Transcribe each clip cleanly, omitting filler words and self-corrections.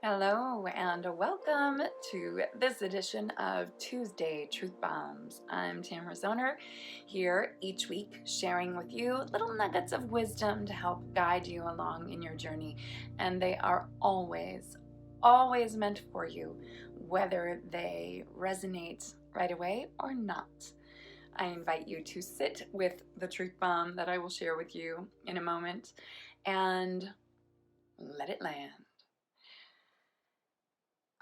Hello and welcome to this edition of Tuesday Truth Bombs. I'm Tamara Zoner, here each week sharing with you little nuggets of wisdom to help guide you along in your journey. And they are always meant for you, whether they resonate right away or not. I invite you to sit with the truth bomb that I will share with you in a moment and let it land.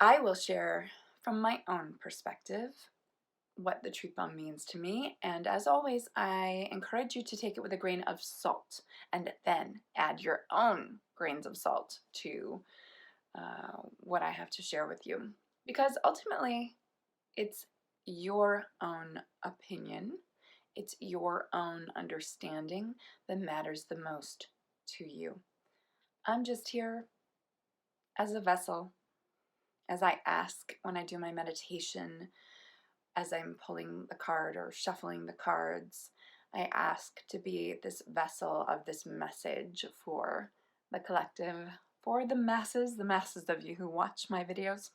I will share from my own perspective what the truth bomb means to me, and as always, I encourage you to take it with a grain of salt and then add your own grains of salt to what I have to share with you, because ultimately it's your own opinion, it's your own understanding that matters the most to you. I'm just here as a vessel, as I ask when I do my meditation, as I'm pulling the card or shuffling the cards. I ask to be this vessel of this message for the collective, for the masses of you who watch my videos.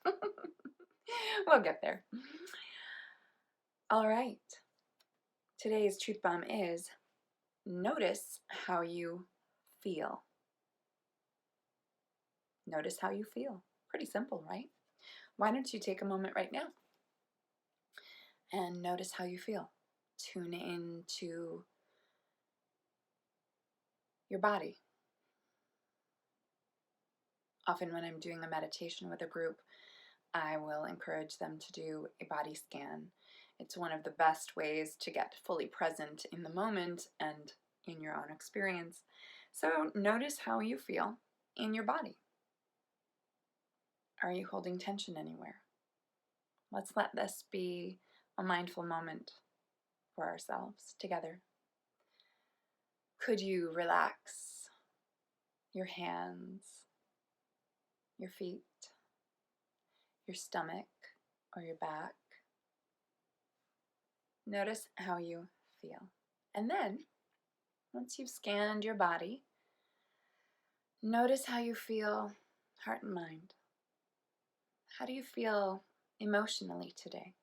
We'll get there. All right. Today's truth bomb is notice how you feel. Notice how you feel. Pretty simple, right? Why don't you take a moment right now and notice how you feel? Tune into your body. Often when I'm doing a meditation with a group, I will encourage them to do a body scan. It's one of the best ways to get fully present in the moment and in your own experience. So notice how you feel in your body. Are you holding tension anywhere? Let's let this be a mindful moment for ourselves together. Could you relax your hands, your feet, your stomach, or your back? Notice how you feel. And then, once you've scanned your body, notice how you feel heart and mind. How do you feel emotionally today?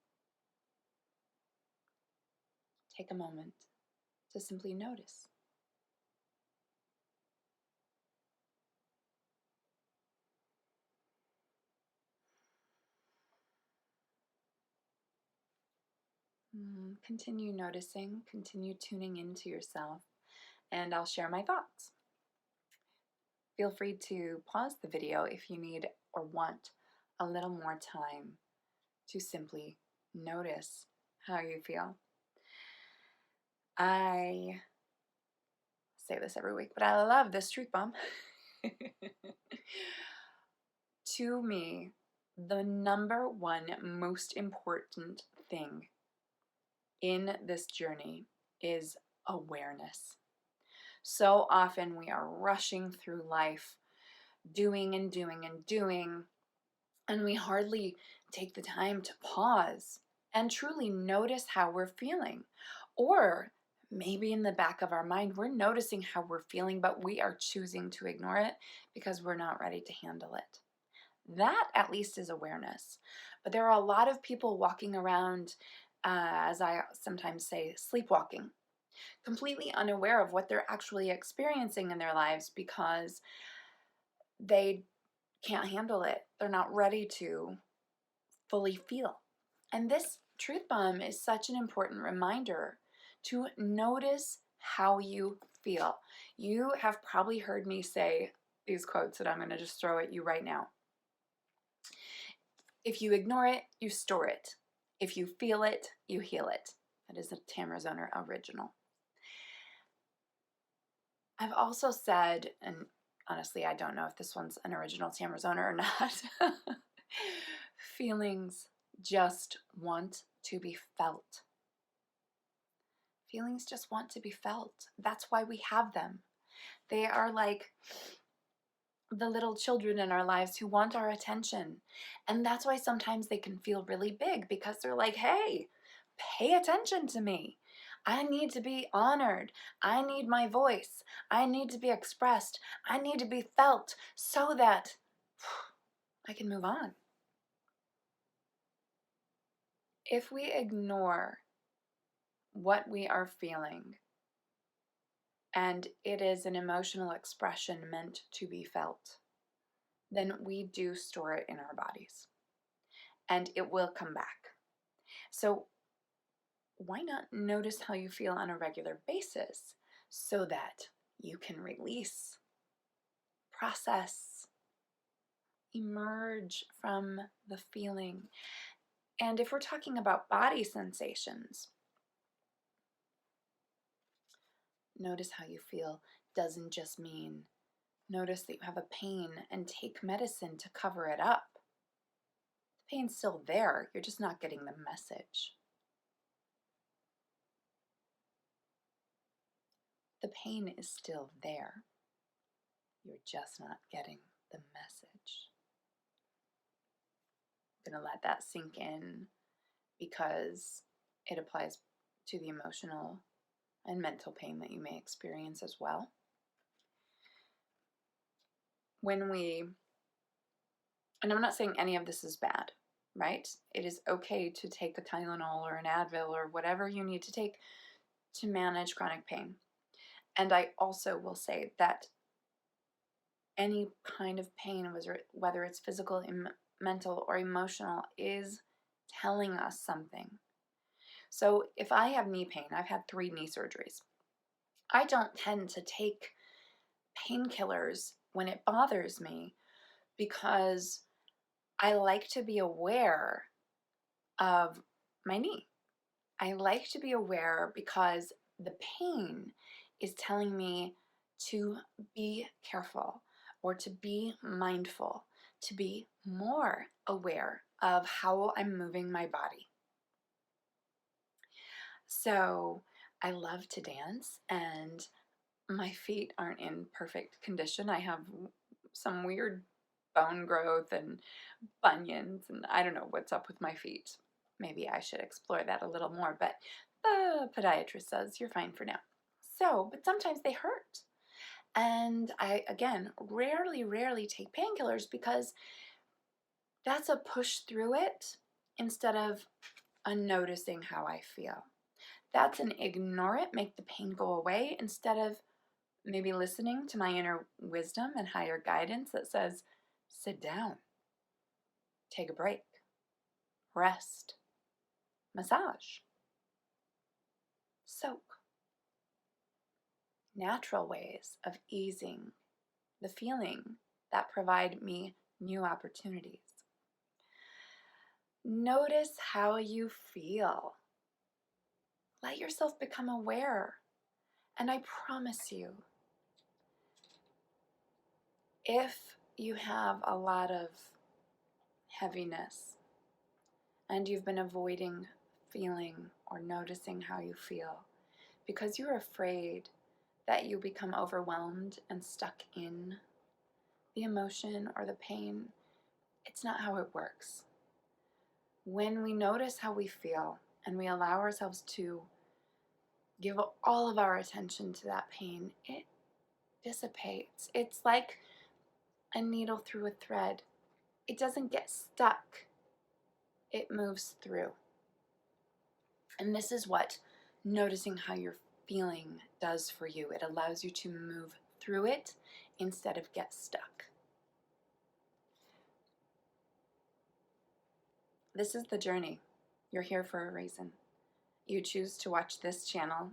Take a moment to simply notice. Continue noticing, continue tuning into yourself, and I'll share my thoughts. Feel free to pause the video if you need or want a little more time to simply notice how you feel. I say this every week, but I love this truth bomb. To me, the number one most important thing in this journey is awareness. So often we are rushing through life, doing and doing and doing, and we hardly take the time to pause and truly notice how we're feeling. Or maybe in the back of our mind, we're noticing how we're feeling, but we are choosing to ignore it because we're not ready to handle it. That at least is awareness. But there are a lot of people walking around, as I sometimes say, sleepwalking, completely unaware of what they're actually experiencing in their lives because they can't handle it. They're not ready to fully feel. And this truth bomb is such an important reminder to notice how you feel. You have probably heard me say these quotes that I'm going to just throw at you right now. If you ignore it, you store it. If you feel it, you heal it. That is a Tamara Zoner original. I've also said, and honestly, I don't know if this one's an original Tamara Zoner or not, feelings just want to be felt. Feelings just want to be felt. That's why we have them. They are like the little children in our lives who want our attention. And that's why sometimes they can feel really big, because they're like, hey, pay attention to me. I need to be honored. I need my voice. I need to be expressed. I need to be felt so that I can move on. If we ignore what we are feeling, and it is an emotional expression meant to be felt, then we do store it in our bodies and it will come back. So why not notice how you feel on a regular basis so that you can release, process, emerge from the feeling. And if we're talking about body sensations, notice how you feel doesn't just mean notice that you have a pain and take medicine to cover it up. The pain's still there, you're just not getting the message. The pain is still there, you're just not getting the message. I'm going to let that sink in because it applies to the emotional and mental pain that you may experience as well. And I'm not saying any of this is bad, right? It is okay to take a Tylenol or an Advil or whatever you need to take to manage chronic pain. And I also will say that any kind of pain, whether it's physical, mental, or emotional, is telling us something. So if I have knee pain, I've had 3 knee surgeries. I don't tend to take painkillers when it bothers me because I like to be aware of my knee. I like to be aware because the pain is telling me to be careful or to be mindful, to be more aware of how I'm moving my body. So I love to dance and my feet aren't in perfect condition. I have some weird bone growth and bunions, and I don't know what's up with my feet. Maybe I should explore that a little more, but the podiatrist says you're fine for now. So, but sometimes they hurt. And I, again, rarely take painkillers because that's a push through it instead of a noticing how I feel. That's an ignore it, make the pain go away instead of maybe listening to my inner wisdom and higher guidance that says, sit down, take a break, rest, massage, soak. Natural ways of easing the feeling that provide me new opportunities. Notice how you feel. Let yourself become aware. And I promise you, if you have a lot of heaviness and you've been avoiding feeling or noticing how you feel because you're afraid that you become overwhelmed and stuck in the emotion or the pain, it's not how it works. When we notice how we feel and we allow ourselves to give all of our attention to that pain, it dissipates. It's like a needle through a thread. It doesn't get stuck, it moves through. And this is what noticing how you're feeling does for you. It allows you to move through it instead of get stuck. This is the journey. You're here for a reason. You choose to watch this channel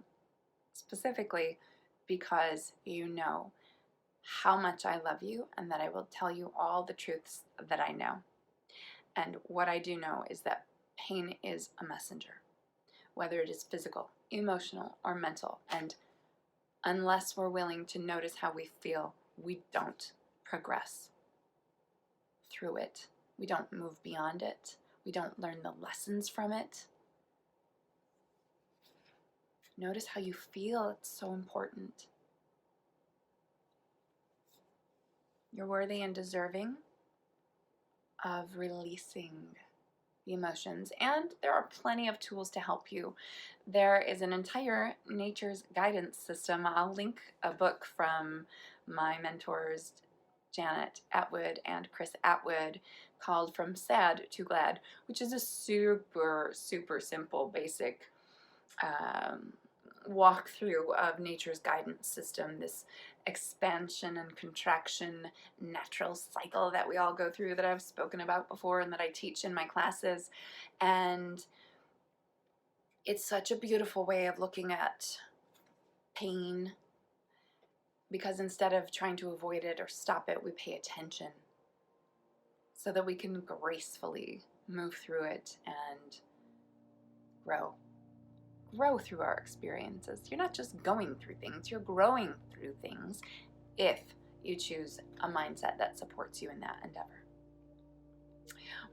specifically because you know how much I love you and that I will tell you all the truths that I know. And what I do know is that pain is a messenger, whether it is physical, emotional, or mental. And unless we're willing to notice how we feel, we don't progress through it. We don't move beyond it. We don't learn the lessons from it. Notice how you feel. It's so important. You're worthy and deserving of releasing the emotions, and there are plenty of tools to help you. There is an entire nature's guidance system. I'll link a book from my mentors Janet Atwood and Chris Atwood called From Sad to Glad, which is a super, super simple, basic walkthrough of nature's guidance system, this expansion and contraction natural cycle that we all go through, that I've spoken about before and that I teach in my classes. And it's such a beautiful way of looking at pain, because instead of trying to avoid it or stop it, we pay attention so that we can gracefully move through it and grow through our experiences. You're not just going through things, you're growing through things if you choose a mindset that supports you in that endeavor.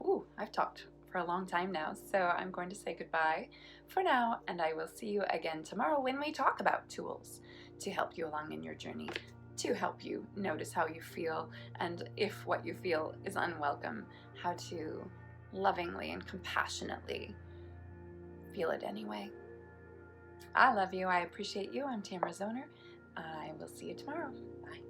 Ooh, I've talked for a long time now, so I'm going to say goodbye for now, and I will see you again tomorrow when we talk about tools to help you along in your journey, to help you notice how you feel, and if what you feel is unwelcome, how to lovingly and compassionately feel it anyway. I love you. I appreciate you. I'm Tamara Zoner. I will see you tomorrow. Bye.